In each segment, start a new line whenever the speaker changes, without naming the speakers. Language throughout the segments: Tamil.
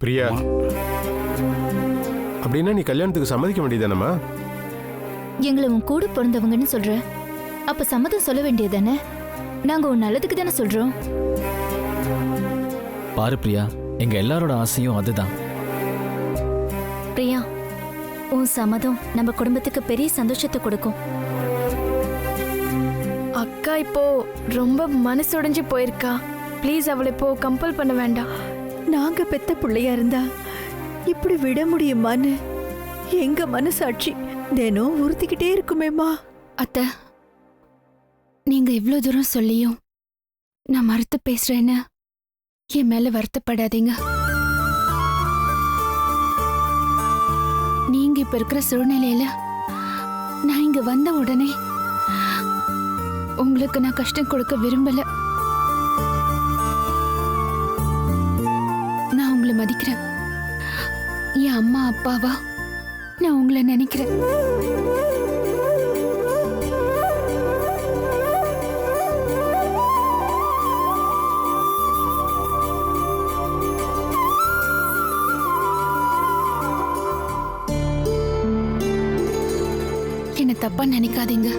பிரியா, அப்படின்னா நீ கல்யாணத்துக்கு சம்மதிக்க வேண்டியதானம்மா?
எங்களை உன் கூட பிறந்தவங்கன்னு சொல்ற, அப்ப சம்மதம் சொல்ல வேண்டியதானே? நாங்க உன் நல்லதுக்கு தானே சொல்றோம்.
பாரு பிரியா, எங்க எல்லாரோட ஆசையும் அதுதான்.
பிரியா, உன் சம்மதம் நம்ம குடும்பத்துக்கு பெரிய சந்தோஷத்தை கொடுக்கும்.
அக்கா இப்போ ரொம்ப மனசுடைஞ்சு போயிருக்கா. ப்ளீஸ் அவளை இப்போ கம்பல் பண்ண வேண்டாம்.
நாங்க பெத்த பிள்ளையா இருந்தா இப்படி விட முடியுமான்னு எங்க மனசாட்சி தினம் உறுத்திக்கிட்டே இருக்குமேம்மா.
அத்தை, நீங்க இவ்ளோ தூரம் சொல்லியும் நான் மறுத்து பேசுறேன்னு என் மேல வருத்தப்படாதீங்க. நீங்க இப்ப இருக்கிற சூழ்நிலையில நான் இங்க வந்த உடனே உங்களுக்கு நான் கஷ்டம் கொடுக்க விரும்பல. நான் உங்களை மதிக்கிறேன். என் அம்மா அப்பாவா நான் உங்களை நினைக்கிறேன். என்ன தப்பா நினைக்காதீங்க.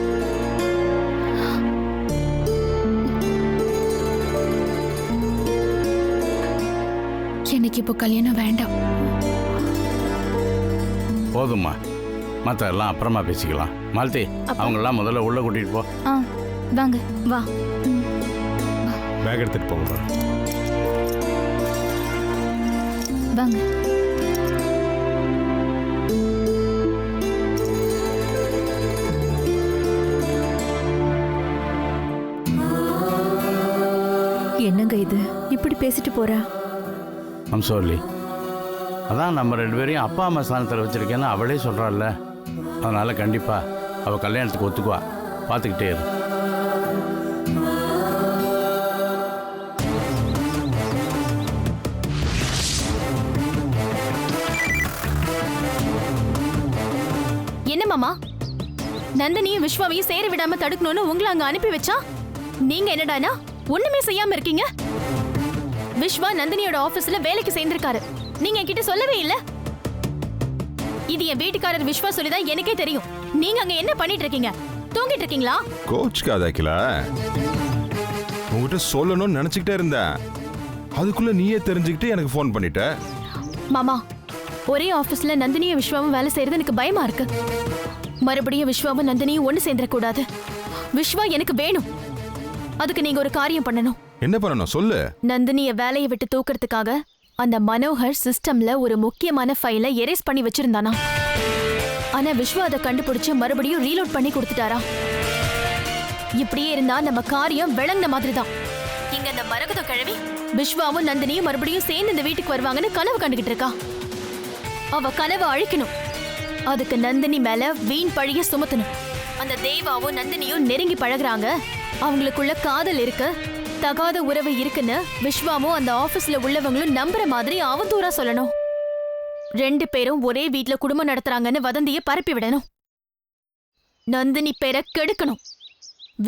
எனக்கு இப்போ கல்யாணம் வேண்டாம்.
போதும்மா, மற்ற எல்லாம் அப்புறமா பேசிக்கலாம். மாலதி, அவங்கெல்லாம் முதல்ல உள்ள கூட்டிட்டு போ.
வாங்க, வா.
பேக் எடுத்துட்டு போங்க.
வாங்க.
என்னங்க இது இப்படி பேசிட்டு போறா?
அம்சோல்லி, அதான் நம்ம 2 பேரையும் அப்பா அம்மா ஸ்தானத்தில் வச்சிருக்கேன்னு அவளே சொல்கிறாள்ல. அதனால் கண்டிப்பாக அவள் கல்யாணத்துக்கு ஒத்துக்குவா. பார்த்துக்கிட்டே இரு.
என்ன மாமா, நந்தினியும் விஸ்வாவையும் சேர விடாம தடுக்கணும்னு உங்களை அங்க அனுப்பி வச்சா நீங்க என்னடானா ஒண்ணுமே செய்யாம இருக்கீங்க? விஸ்வா நந்தினியோட ஆபீஸ்ல வேலைக்கு சேர்ந்திருக்காரு. நீங்க என்கிட்ட சொல்லவே இல்ல. இது என் வீட்டுக்காரர் விஸ்வா சொல்லிதான் எனக்கே தெரியும். நீங்க அங்க என்ன பண்ணிட்டு இருக்கீங்க? தூங்கிட்டு இருக்கீங்களா?
கோச் காதாக்கில உங்ககிட்ட சொல்லணும்னு நினைச்சுக்கிட்டே இருந்தேன். அதுக்குள்ள நீயே தெரிஞ்சுக்கிட்டு எனக்கு ஃபோன் பண்ணிட்ட.
மாமா, ஒரே ஆபீஸ்ல நந்தினியும் விஸ்வாவும் வேலை செய்யறது எனக்கு பயமா இருக்கு. மறுபடியும் விஸ்வாவும் நந்தினியும் ஒண்ணு சேர்ந்துடக்கூடாது. விஸ்வா எனக்கு வேணும். அதுக்கு நீங்க ஒரு காரியம் பண்ணணும்.
என்ன பண்ணணும் சொல்லு.
நந்தினிய வேலையை விட்டு தூக்குறதுக்காக அந்த மனோகர் சிஸ்டம்ல ஒரு முக்கியமான ஃபைலை எரேஸ் பண்ணி வச்சிருந்தானா. ஆனா விஸ்வா அதை கண்டுபிடிச்சு மறுபடியும் ரீலோட் பண்ணி கொடுத்துட்டாரா. இப்படியே இருந்தா நம்ம காரியம் விளங்கின மாதிரி தான். இங்க இந்த மரகத கிழவி விஸ்வாவும் நந்தினியும் மறுபடியும் சேர்ந்து இந்த வீட்டுக்கு வருவாங்கன்னு கனவு கண்டுகிட்டு இருக்கா. அவ கனவை அழிக்கணும். அதுக்கு நந்தினி மேல வீண் பழிய சுமத்தணும். அந்த தேவாவும் நந்தினியும் நெருங்கி பழகுறாங்க. அவங்களுக்குள்ள காதல் இருக்கு, தகாத உறவு இருக்குன்னு விஸ்வாவும் அந்த ஆபீஸ்ல உள்ளவங்களும் நம்புற மாதிரி அவதூறா சொல்லணும். 2 பேரும் ஒரே வீட்ல குடும்பம் நடத்துறாங்கன்னு வதந்திய பரப்பி விடணும். நந்தினி பேரை கெடுக்கணும்.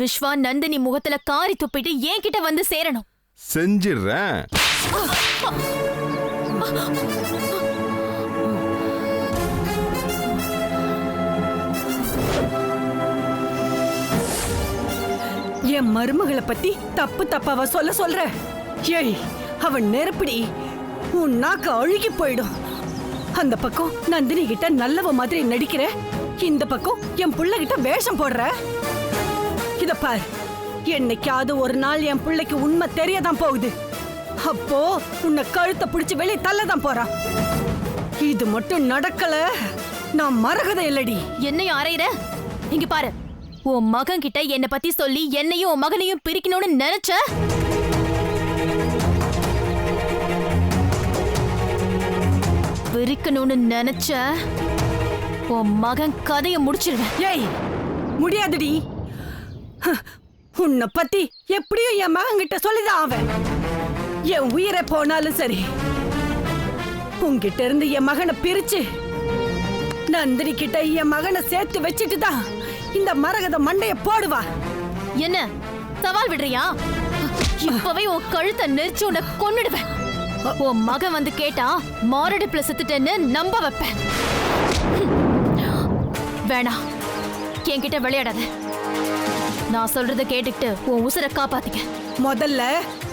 விஸ்வா நந்தினி முகத்துல காரி துப்பிட்டு என்கிட்ட வந்து சேரணும்.
செஞ்சிடுறேன்.
என் மருமகளை பத்தி தப்பு தப்பாவ சொல்ற? ஏய், அவன் நெருப்பிடி. உன் நாக்கு அழுகி போயிடும். அந்த பக்கம் நந்தினி கிட்ட நல்லவ மாதிரி நடிக்கிற, இந்த பக்கம் என் புள்ள கிட்ட வேஷம் போடுற. இத பார், என்னைக்காவது ஒரு நாள் என் பிள்ளைக்கு உண்மை தெரியதான் போகுது. அப்போ உன்னை கழுத்தை பிடிச்சு வெளியே தள்ளதான் போறான். இது மட்டும் நடக்கல, நான் மரகதை இல்லடி.
என்னையும் அறையிற? இங்க பாரு, உன் மகன் கிட்ட என்ன பத்தி சொல்லி என்னையும் உன் மகனையும் பிரிக்கணும்னு நினைச்ச? பிரிக்கணும்னு நினைச்ச உன் மகன் கதையை முடிச்சிருவேன்.
ஏய், முடியாதுடி. உன்னை பத்தி எப்படியும் என் மகன் கிட்ட சொல்லிதான் அவன். என் உயிரை போனாலும் சரி, உன்கிட்ட இருந்து என் மகனை பிரிச்சு நந்தினி கிட்ட என் மகனை சேர்த்து வச்சுட்டு தான் இந்த மரகத மண்டைய போடுவா.
என்ன சவால் விடுறியா? இப்பவே உன் கழுத்தை நெரிச்சு உன்னை கொன்னுடுவேன். உன் மகன் வந்து கேட்டா மாரடைப்புல செத்துட்டேன்னு நம்ப வைப்பேன். வேணாம், என்கிட்ட விளையாடாத. நான் சொல்றத கேட்டுக்கிட்டு உன் உசுரை காப்பாத்திக்க.
முதல்ல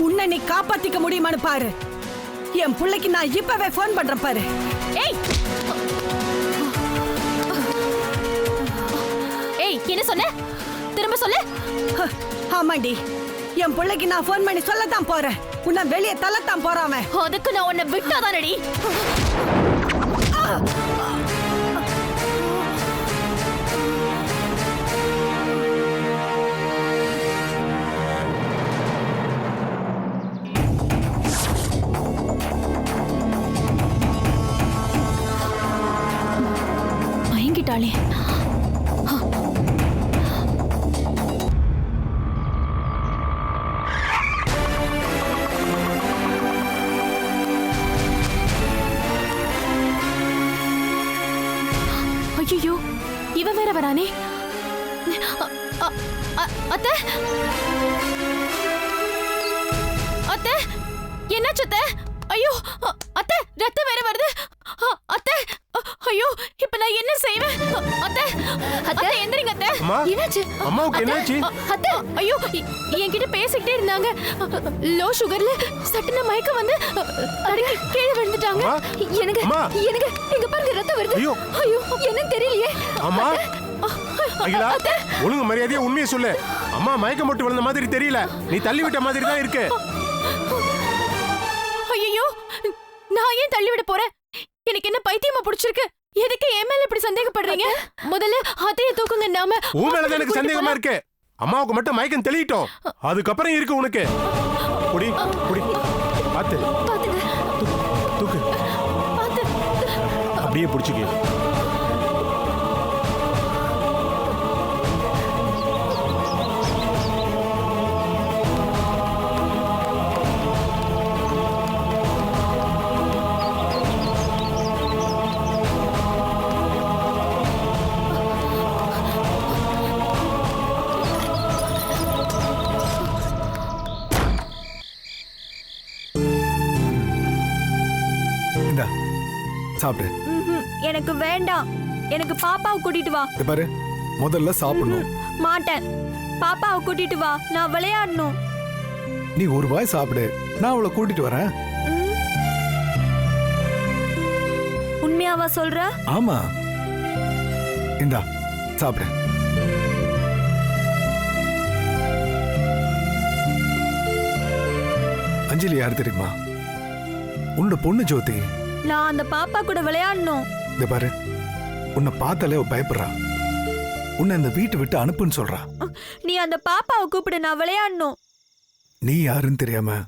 உன்னை நீ காப்பாத்திக்க முடியுமான்னு பாரு. என் பிள்ளைக்கு நான் இப்பவே ஃபோன் பண்றேன் பாரு.
ஏய் ஏய், என்ன சொன்ன? திரும்ப சொல்லு.
ஆமாண்டி, என் பிள்ளைக்கு நான் ஃபோன் பண்ணி சொல்லத்தான் போறேன். உன்னை வெளியே தள்ளத்தான் போறான்.
அதுக்கு நான் உன்னை விட்டாதானடி. மயங்கிட்டாளே. ஐயோ, இவன் வேற வரானே. அத்தை, அத்தை, என்னாச்சு அத்தை? ஐயோ அத்தை, ரத்தம் வேற வருது. அத்தை, ஐயோ, இப்ப நான் என்ன செய்வேன்? அத்தை, அத்தை எந்திரிங்க அத்தை. என்னாச்சு?
அம்மாவுக்கு என்னாச்சு?
அத்தை, ஐயோ, என்கிட்ட பேசிக்கிட்டே இருந்தாங்க. லோ சுகர்ல சட்டுன மயக்கம் வந்து தடுக்கி கீழே விழுந்துட்டாங்க. எனக்கு எனக்கு எங்க பாருங்க ரத்தம் வருது.
ஐயோ,
ஐயோ, என்னன்னு தெரியலையே.
அம்மா, அகிலா, ஒழுங்கு மரியாதையா உண்மையை சொல்லு. அம்மா மயக்கம் போட்டு விழுந்த மாதிரி தெரியல, நீ தள்ளி விட்ட மாதிரி தான் இருக்கு.
ஐயோ, நான் ஏன் தள்ளி விட போறேன்? எனக்கு என்ன பைத்தியமா பிடிச்சிருக்கு? எதுக்கு என் மேல இப்படி சந்தேகப்படுறீங்க? முதல்ல அதைய தூக்குங்க. நாம
உன் மேலதான் எனக்கு சந்தேகமா இருக்கு. அம்மாவுக்கு மட்டும் மயக்கம் தெளிட்டோம், அதுக்கப்புறம் இருக்கு உனக்கு. குடி குடி, பாத்து
பாத்துங்க,
தூக்கு,
பாத்து.
அப்படியே பிடிச்சிக்க.
சாப்பிடு.
எனக்கு வேண்டாம். எனக்கு பாப்பாவை கூட்டிட்டு வா.
பாரு, முதல்ல சாப்பிடணும்.
மாட்டேன். பாப்பாவை கூட்டிட்டு வா, நான் விளையாடணும்.
நீ ஒரு வாய் சாப்பிடு, நான் அவளை கூட்டிட்டு வரேன்.
உண்மையாவா சொல்ற?
ஆமா, இந்தா சாப்பிடு. அஞ்சலி யார் தெரியுமா? உன்னோட பொண்ணு ஜோதி.
நான் அந்த பாப்பா கூட விளையாடணும்.
இந்த பாரு, உன்னை பார்த்தாலே அவ பயப்படுறா. உன்னை இந்த வீட்டை விட்டு அனுப்புன்னு சொல்றா.
நீ அந்த பாப்பாவை கூப்பிடு, நான் விளையாடணும்.
நீ யாருன்னு தெரியாம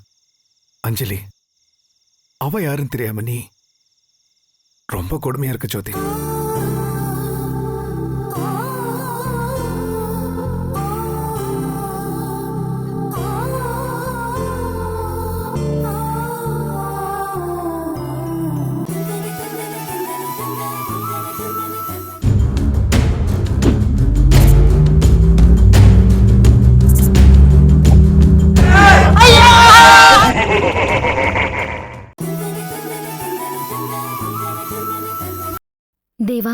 அஞ்சலி, அவ யாருன்னு தெரியாம நீ, ரொம்ப கொடுமையா இருக்கு ஜோதி.
தேவா,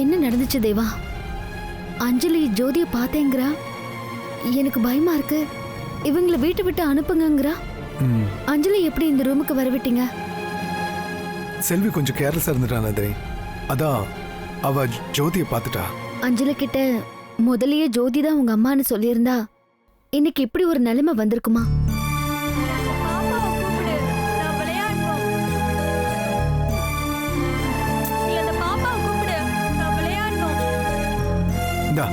என்ன நடந்துச்சு தேவா? அஞ்சலி ஜோதியை பார்த்தேங்கிறா. எனக்கு பயமா இருக்கு. இவங்களை வீட்டை விட்டு அனுப்புங்கங்கிறா. அஞ்சலி எப்படி இந்த ரூமுக்கு வரவிட்டீங்க?
செல்வி கொஞ்சம் கேர்லெஸ்ஸா இருந்துட்டா நந்தினி, அதான் அவ ஜோதியை பார்த்துட்டா.
அஞ்சலி கிட்ட முதல்லயே ஜோதி தான் உங்க அம்மான்னு சொல்லியிருந்தா இன்னைக்கு இப்படி ஒரு நிலைமை வந்திருக்குமா?
பாப்பாவை கூப்பிடு, நான் விளையாடணும். நீ அந்த பாப்பாவை கூப்பிடு, நான் விளையாடணும்.
இந்தா,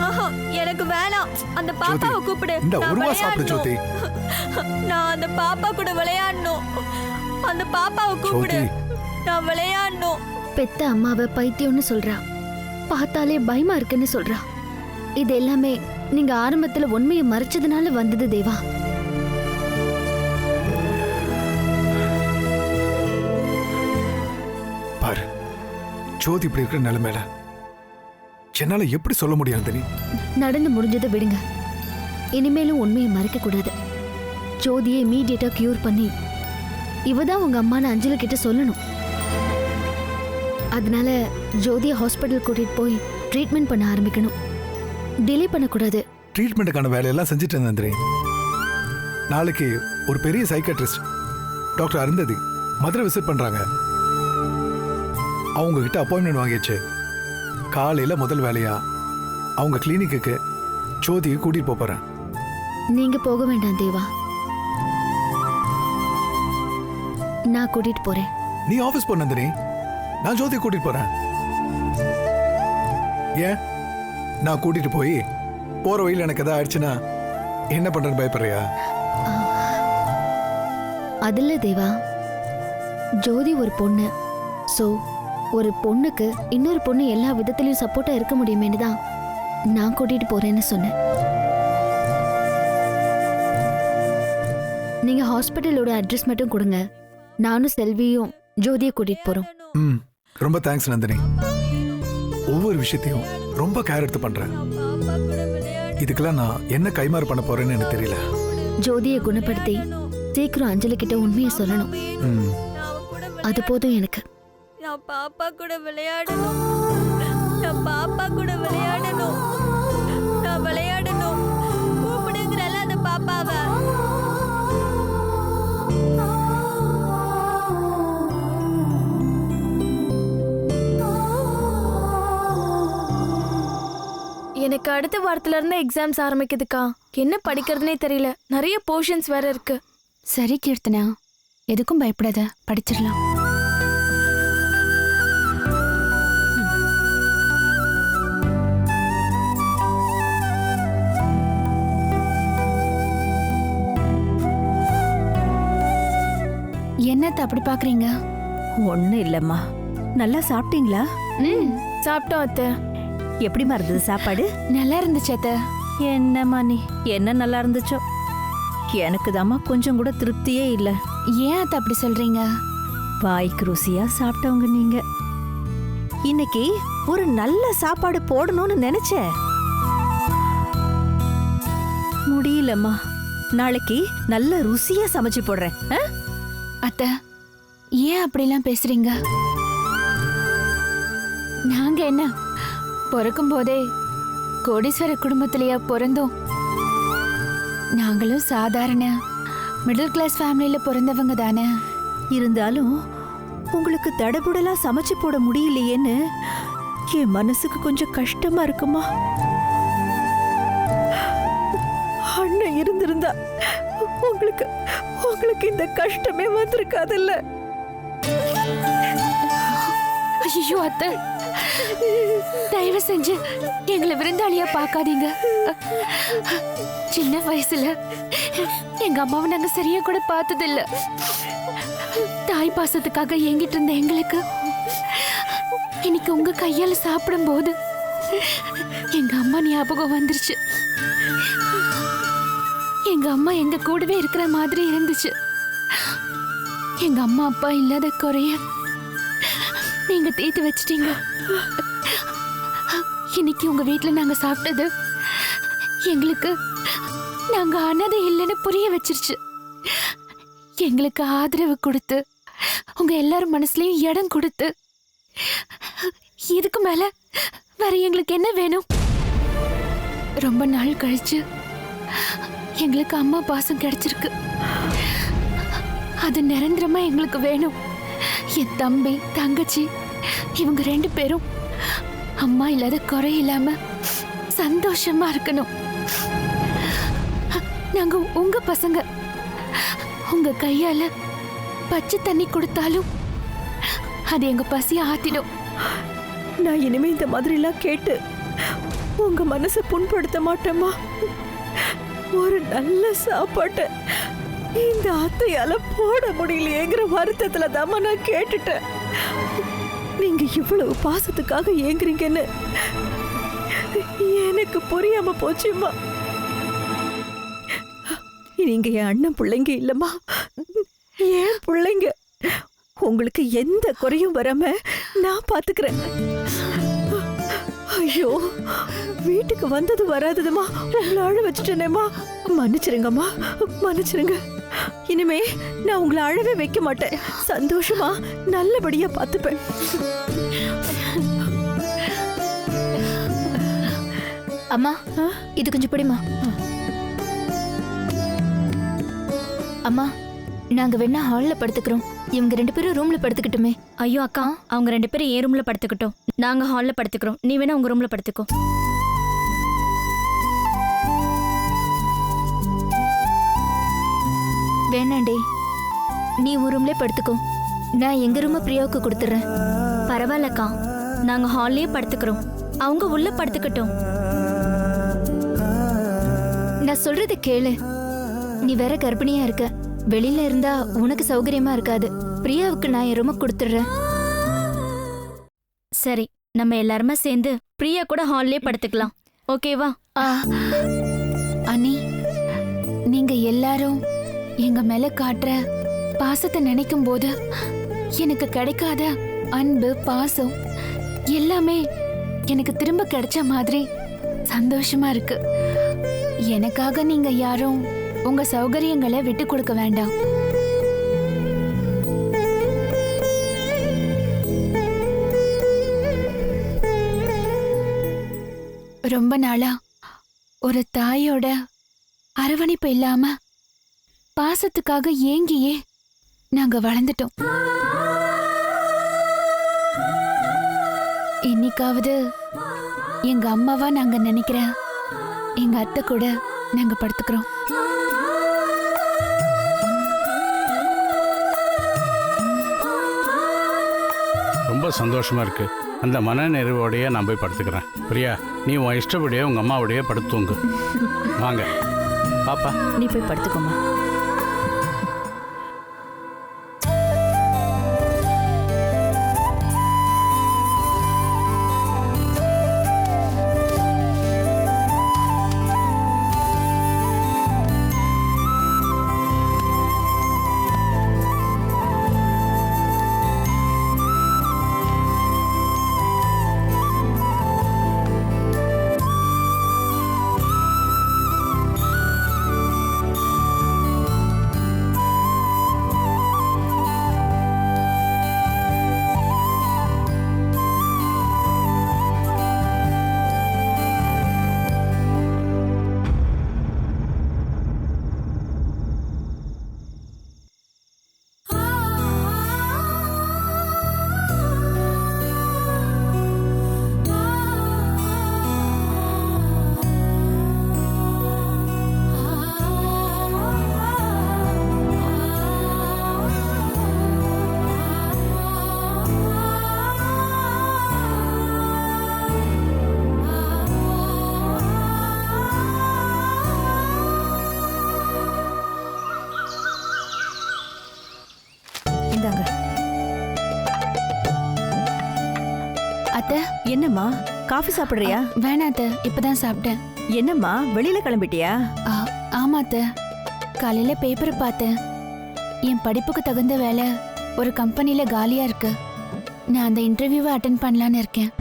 எனக்கு வேணாம். அந்த பாப்பாவை கூப்பிடு,
இந்த
நான்
ஒரு வா சாப்பிடு ஜோதி.
விளையாடணும். நான் அந்த பாப்பா கூட விளையாடணும். அந்த பாப்பாவை கூப்பிடு, நான் விளையாடணும்.
பெத்த அம்மாவை பைத்தியம்னு சொல்றா. பார்த்தாலே பயமா இருக்குன்னு சொல்றா. இது எல்லாமே நீங்க ஆரம்பத்துல உண்மையை மறைச்சதுனால வந்தது தேவா.
பாரு, ஜோதி இப்படி இருக்கிற நிலைமையில என்னால எப்படி சொல்ல முடியும் நந்தினி?
நடந்து முடிஞ்சதை விடுங்க.
இனிமேலும் உண்மையை மறைக்க கூடாது. ஜோதியை இமீடியட்டா கியூர் பண்ணி இவ தான் உங்க அம்மான்னு அஞ்சலி கிட்ட சொல்லணும். அதனால ஜோதியை ஹாஸ்பிட்டல் கூட்டிட்டு போய் ட்ரீட்மெண்ட் பண்ண ஆரம்பிக்கணும். டிலே பண்ணக்கூடாது.
ட்ரீட்மெண்ட்டுக்கான வேலையெல்லாம் செஞ்சுட்டு நந்தினி. நாளைக்கு ஒரு பெரிய psychiatrist doctor Arundhati Madurai visit பண்றாங்க. அவங்க கிட்ட அப்பாயின்மெண்ட் வாங்கியாச்சு. காலையில முதல் வேலையா அவங்க கிளினிக்கு ஜோதியை கூட்டிட்டு போறேன்.
நீங்க போக வேண்டாம் தேவா, நான் கூட்டிட்டு போறேன்.
நீ ஆபீஸ் போ நந்தினி, நான் ஜோதியை கூட்டிட்டு போறேன். ஏன் நான் கூட்டிட்டு போய் போற வழியில் எனக்கு எதாவது ஆயிடுச்சுன்னா என்ன பண்றேன்னு பயப்படுறியா?
அதில்ல தேவா, ஜோதி ஒரு பொண்ணு. சோ ஒரு பொண்ணுக்கு இன்னொரு பொண்ணு எல்லா விதத்திலையும் சப்போர்ட்டா இருக்க முடியுமேனு தான் நான் கூட்டிட்டு போறேன்னு சொன்னேன். நீங்க ஹாஸ்பிட்டலோட அட்ரஸ் மட்டும் கொடுங்க, நானும் செல்வியும் ஜோதியை கூட்டிட்டு போறோம்.
ரொம்ப தேங்க்ஸ் நந்தினி. ஒவ்வொரு விஷயத்தையும் ரொம்ப கேர் எடுத்து பண்றேன். இதுக்கெல்லாம் நான் என்ன கைமாறு பண்ண போறேன்னு எனக்கு தெரியல.
ஜோதியை குணப்படுத்தி சீக்கிரம் அஞ்சலி கிட்ட உண்மையை சொல்லணும். அது போதும் எனக்கு.
நான் பாப்பா கூட விளையாடணும். நான் பாப்பா கூட விளையாடணும். நான் விளையாடணும். கூப்பிடுங்கறல அந்த பாப்பாவை.
எனக்கு அடுத்த வாரத்துல இருந்து எக்ஸாம்ஸ் ஆரம்பிக்குதுக்கா. என்ன படிக்கிறதுனே தெரியல. நிறைய போர்ஷன்ஸ் வேற இருக்கு.
சரி கீர்த்தனா, எதுக்கும் பயப்படாத, படிச்சிடலாம். என்னத்த அப்படி பாக்குறீங்க?
ஒன்னும் இல்லம்மா. நல்லா சாப்பிட்டீங்களா?
சாப்பிட்டோம் அத்தை.
எப்படிமா இருந்தது சாப்பாடு?
நல்லா இருந்துச்சு அத்த.
என்னம்மா நீ என்ன நல்லா இருந்துச்சோ, எனக்கு தாம்மா கொஞ்சம் கூட திருப்தியே இல்லை.
ஏன் அத்த அப்படி சொல்றீங்க?
வாய்க்கு ருசியா சாப்பிட்டவங்க நீங்க. இன்னைக்கு ஒரு நல்ல சாப்பாடு போடணும்னு நினைச்சேன், முடியலம்மா. நாளைக்கு நல்ல ருசியா சமைச்சு போடுறேன்.
அத்த, ஏன் அப்படிலாம் பேசுறீங்க? நாங்க என்ன பிறக்கும் போதே கோடீஸ்வர குடும்பத்திலேயா பிறந்தோம்? நாங்களும் சாதாரண மிடில் கிளாஸ் ஃபேமிலியில பிறந்தவங்க தானே.
இருந்தாலும் உங்களுக்கு தடபுடலா சமைச்சு போட முடியலையேன்னு என் மனசுக்கு கொஞ்சம் கஷ்டமா இருக்குமா. அண்ணன் இருந்திருந்தா உங்களுக்கு இந்த கஷ்டமே வந்திருக்காதுல்ல.
ஐயோ அத்தை, தயவு செஞ்சு எங்களை விருந்தாளியா பார்க்காதீங்க. சின்ன வயசுல எங்க அம்மாவை நாங்க சரியா கூட பார்த்ததில்ல. தாய் பாசத்துக்காக ஏங்கிட்டு இருந்த எங்களுக்கு இன்னைக்கு உங்க கையால சாப்பிடும் போது எங்க அம்மா ஞாபகம் வந்துருச்சு. எங்க அம்மா எங்க கூடவே இருக்கிற மாதிரி இருந்துச்சு. எங்க அம்மா அப்பா இல்லாத குறைய நீங்க தீர்த்து வச்சிட்டீங்க. இன்னைக்கு உங்க வீட்டுல நாங்க சாப்பிட்டது எங்களுக்கு நாங்க அனாதை இல்லைன்னு புரிய வச்சிருச்சு. எங்களுக்கு ஆதரவு கொடுத்து உங்க எல்லாரும் மனசுலயும் இடம் கொடுத்து இதுக்கு மேல வேற எங்களுக்கு என்ன வேணும்? ரொம்ப நாள் கழிச்சு எங்களுக்கு அம்மா பாசம் கிடைச்சிருக்கு. அது நிரந்தரமா எங்களுக்கு வேணும். என் தம்பி தங்கச்சி இவங்க 2 பேரும் அம்மா இல்லாத குறை இல்லாம சந்தோஷமா இருக்கணும். நாங்க உங்க பசங்க. உங்க கையால பச்சை தண்ணி கொடுத்தாலும் அது எங்க பசிய ஆத்திடும்.
நான் இனிமே இந்த மாதிரி எல்லாம் கேட்டு உங்க மனசை புண்படுத்த மாட்டேம்மா. ஒரு நல்ல சாப்பாட்டை இந்த அத்தையால போட முடியலையேங்கிற வருத்தத்துல தாம்மா நான் கேட்டுட்டேன். நீங்க இவ்வளவு பாசத்துக்காக ஏங்குறீங்கன்னு எனக்கு புரியாம போச்சுமா. நீங்க என் அண்ணன் பிள்ளைங்க இல்லம்மா, என் பிள்ளைங்க. உங்களுக்கு எந்த குறையும் வராம நான் பாத்துக்கிறேன்.
ஐயோ, வீட்டுக்கு வந்தது வராததுமா உங்களை அழ வச்சுட்டேனேம்மா. மன்னிச்சிருங்கம்மா, மன்னிச்சிருங்க. இனிமே நான் உங்களை அழவே வைக்க மாட்டேன். சந்தோஷமா நல்லபடியா பார்த்துப்பேன்.
அம்மா இது கொஞ்சம் பிடிமா. அம்மா நாங்க வேணா ஹால்ல படுத்துக்கிறோம், இவங்க 2 பேரும் ரூம்ல படுத்துக்கிட்டுமே.
ஐயோ அக்கா, அவங்க 2 பேரும் ஏ ரூம்ல படுத்துக்கிட்டோம், நாங்க ஹால்ல படுத்துக்கிறோம். நீ வேணா உங்க ரூம்ல படுத்துக்கோ.
வேணாண்டே, நீ உன் ரூம்ல படுத்துக்கோ, நான் எங்க ரூம பிரியாவுக்கு கொடுத்துறேன்.
பரவாயில்லக்கா, நாங்க ஹால்லயே படுத்துக்கிறோம், அவங்க உள்ள படுத்துக்கட்டும்.
நான் சொல்றது கேளு, நீ வேற கர்ப்பிணியா இருக்க, வெளியில இருந்தா உனக்கு சௌகரியமா இருக்காது. பிரியாவுக்கு நான் என் ரூம கொடுத்துடுறேன்.
சரி, நம்ம எல்லாருமே சேர்ந்து பிரியா கூட ஹால்லயே படுத்துக்கலாம், ஓகேவா?
அண்ணி, நீங்க எல்லாரும் எங்க மேல காட்டுற பாசத்தை நினைக்கும் போது எனக்கு கிடைக்காத அன்பு பாசம் எல்லாமே எனக்கு திரும்ப கிடைச்ச மாதிரி சந்தோஷமா இருக்கு. எனக்காக நீங்க யாரும் உங்க சௌகரியங்களை விட்டு கொடுக்க வேண்டாம். ரொம்ப நாளா ஒரு தாயோட அரவணைப்பு இல்லாம பாசத்துக்காக ஏங்கியே நாங்க வளர்ந்துட்டோம். இன்னைக்காவது எங்க அம்மாவா நாங்க நினைக்கிற எங்க அத்தை கூட நாங்க படுத்துக்கிறோம்.
ரொம்ப சந்தோஷமா இருக்கு. அந்த மன நிறைவோடையே நான் போய் படுத்துக்கிறேன். பிரியா, நீ உன் இஷ்டப்படியே உங்க அம்மாவோடையே படுத்துங்க. வாங்க பாப்பா,
நீ போய் படுத்துக்கோமா.
அத்தை,
என்னம்மா காஃபி சாப்பிடுறியா?
வேணாம் அத்தை, இப்பதான் சாப்பிட்டேன்.
என்னம்மா வெளியில கிளம்பிட்டியா?
ஆமா அத்தை, காலையில பேப்பரை பார்த்தேன். என் படிப்புக்கு தகுந்த வேலை ஒரு கம்பெனில காலியா இருக்கு. நான் அந்த இன்டர்வியூவை அட்டென்ட் பண்ணலான்னு இருக்கேன்.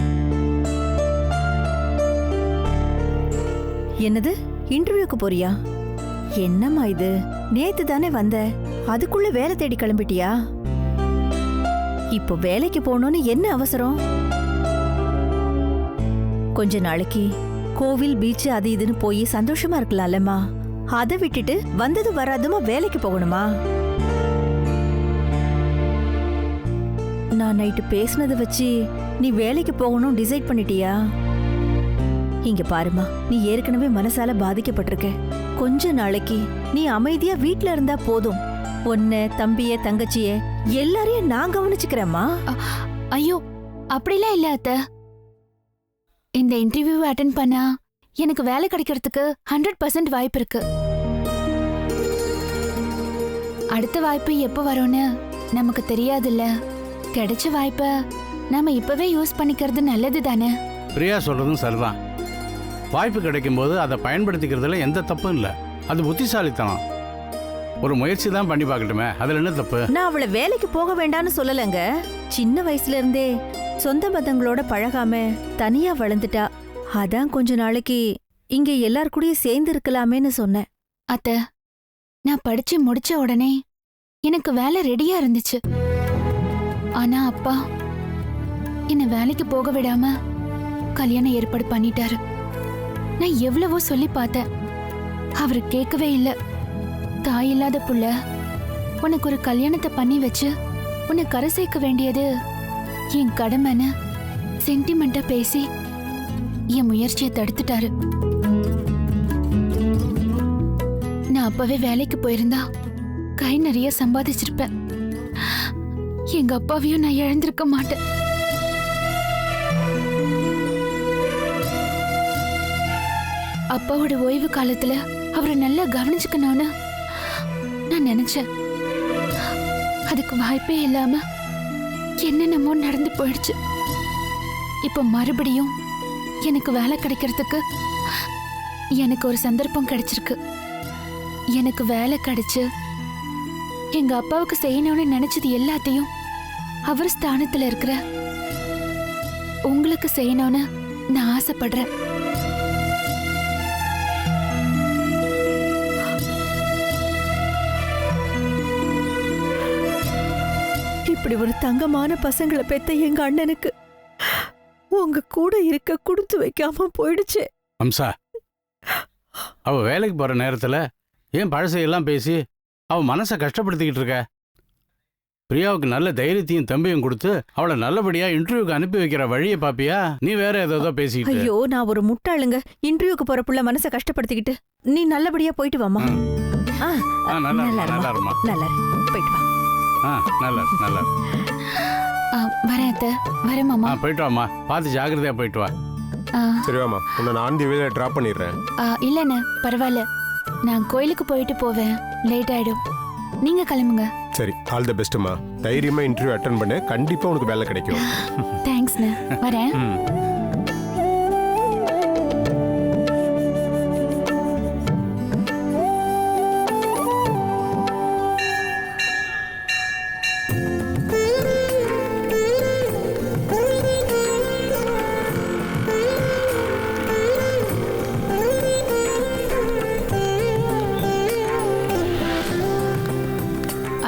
என்னது, இன்டர்வியூக்கு போறியா? என்னம்மா இது, நேத்து தானே வந்த, அதுக்குள்ள வேலை தேடி கிளம்பிட்டியா? இப்போ வேலைக்கு போகணும்னு என்ன அவசரம்? கொஞ்ச நாளைக்கு கோவில் பீச் அது இதுன்னு போய் சந்தோஷமா இருக்கலாம்லம்மா. அதை விட்டுட்டு வந்தது வராதுமா வேலைக்கு போகணுமா? நான் நைட்டு பேசினதை வச்சு நீ வேலைக்கு போகணும் டிசைட் பண்ணிட்டியா? இங்க பாருமா, நீ ஏற்கனவே மனசால பாதிக்கப்பட்டிருக்க. கொஞ்ச நாளைக்கு நீ அமைதியா வீட்ல இருந்தா போதும். உன்னை, தம்பிய, தங்கச்சிய எல்லாரையும் நான் கவனிச்சுக்கிறேம்மா.
ஐயோ, அப்படிலாம் இல்ல அத்தை. இந்த இன்டர்வியூவை அட்டென்ட் பண்ணா எனக்கு வேலை கிடைக்கிறதுக்கு 100% வாய்ப்பு இருக்கு. அடுத்த வாய்ப்பு எப்போ வரும்னு நமக்கு தெரியாதுல்ல. கிடைச்ச வாய்ப்பை நாம இப்பவே யூஸ் பண்ணிக்கிறது நல்லது தானே?
பிரியா சொல்றதும் சரிதான். வாய்ப்பு கிடைக்கும் போது அதை பயன்படுத்திக்கிறதுல எந்த தப்பும் இல்லை. அது புத்திசாலித்தனம். ஒரு முயற்சி தான் பண்ணி பார்க்கட்டுமே, அதுல என்ன தப்பு?
நான் அவளை வேலைக்கு போக வேண்டாம்னு சொல்லலங்க. சின்ன வயசுல இருந்தே சொந்த பந்தங்களோட பழகாம தனியா வளர்ந்துட்டா. அதான் கொஞ்ச நாளைக்கு இங்க எல்லார் கூடயும் சேர்ந்து இருக்கலாமேன்னு சொன்னேன்.
அத்த, நான் படிச்சு முடிச்ச உடனே எனக்கு வேலை ரெடியா இருந்துச்சு. ஆனா அப்பா என்ன வேலைக்கு போக விடாம கல்யாணம் ஏற்பாடு பண்ணிட்டாரு. நான் எவ்வளவோ சொல்லி பார்த்தேன், அவரு கேட்கவே இல்ல. தாய் இல்லாத புள்ள, உனக்கு ஒரு கல்யாணத்தை பண்ணி வச்சு உன்னை கரை சேர்க்க வேண்டியது என் கடமைன்னு சென்டிமெண்டா பேசி என் முயற்சியை தடுத்துட்டாரு. நான் அப்பவே வேலைக்கு போயிருந்தா கை நிறைய சம்பாதிச்சிருப்பேன். எங்க அப்பாவையும் நான் இழந்திருக்க மாட்டேன். அப்பாவோட ஓய்வு காலத்துல அவரை நல்லா கவனிச்சுக்கணும்னு நான் நினைச்சேன். அதுக்கு வாய்ப்பே இல்லாம என்னென்னமோ நடந்து போயிடுச்சு. இப்ப மறுபடியும் எனக்கு வேலை கிடைக்கிறதுக்கு எனக்கு ஒரு சந்தர்ப்பம் கிடைச்சிருக்கு. எனக்கு வேலை கிடைச்சு எங்க அப்பாவுக்கு செய்யணும்னு நினைச்சது எல்லாத்தையும் அவர் ஸ்தானத்துல இருக்கிற உங்களுக்கு செய்யணும்னு நான் ஆசைப்படுறேன்.
இப்படி ஒரு தங்கமான பசங்களை பெத்த எங்க அண்ணனுக்கு உங்க கூட இருக்க கொடுத்து வைக்காம போயிடுச்சு.
அம்சா, அவ வேலைக்கு போற நேரத்துல ஏன் பழசையெல்லாம் பேசி அவ மனசை கஷ்டப்படுத்திக்கிட்டு இருக்க? பிரியாவுக்கு நல்ல தைரியத்தையும் தம்பியும் கொடுத்து அவளை நல்லபடியா இன்டர்வியூக்கு அனுப்பி வைக்கிற வழியை பாப்பியா? நீ வேற ஏதோ பேசிக்கிட்டு.
ஐயோ, நான் ஒரு முட்டாளுங்க. இன்டர்வியூக்கு போற புள்ள மனசை கஷ்டப்படுத்திக்கிட்டு. நீ நல்லபடியா போயிட்டு வாமா.
நல்லா இருமா.
நல்லா போயிட்டு வா.
நல்லா
வரேன் அத்தை, வரேன் மாமா.
போயிட்டு வாமா, பார்த்து ஜாக்கிரதையா போயிட்டு வா.
சரி வாமா, உன்னை நான் ஆன் தி வேல டிராப் பண்ணிடுறேன்.
இல்லைண்ணே, பரவாயில்ல. நான் கோயிலுக்கு போயிட்டு போவேன், லேட் ஆயிடும். நீங்க கிளம்புங்க.
சரி, ஆல் தி பெஸ்ட்மா. தைரியமா இன்டர்வியூ அட்டெண்ட் பண்ணு, கண்டிப்பா உனக்கு வேலை கிடைக்கும்.
தேங்க்ஸ்ண்ணே, வரேன்.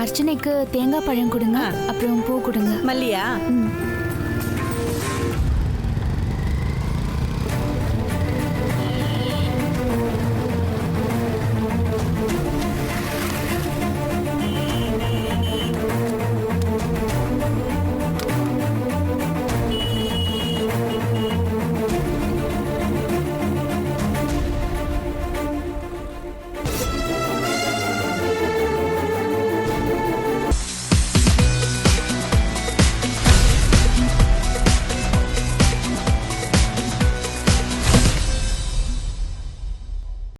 அர்ச்சனைக்கு தேங்காய் பழம் கொடுங்க, அப்புறம் பூ கொடுங்க.
மல்லியா?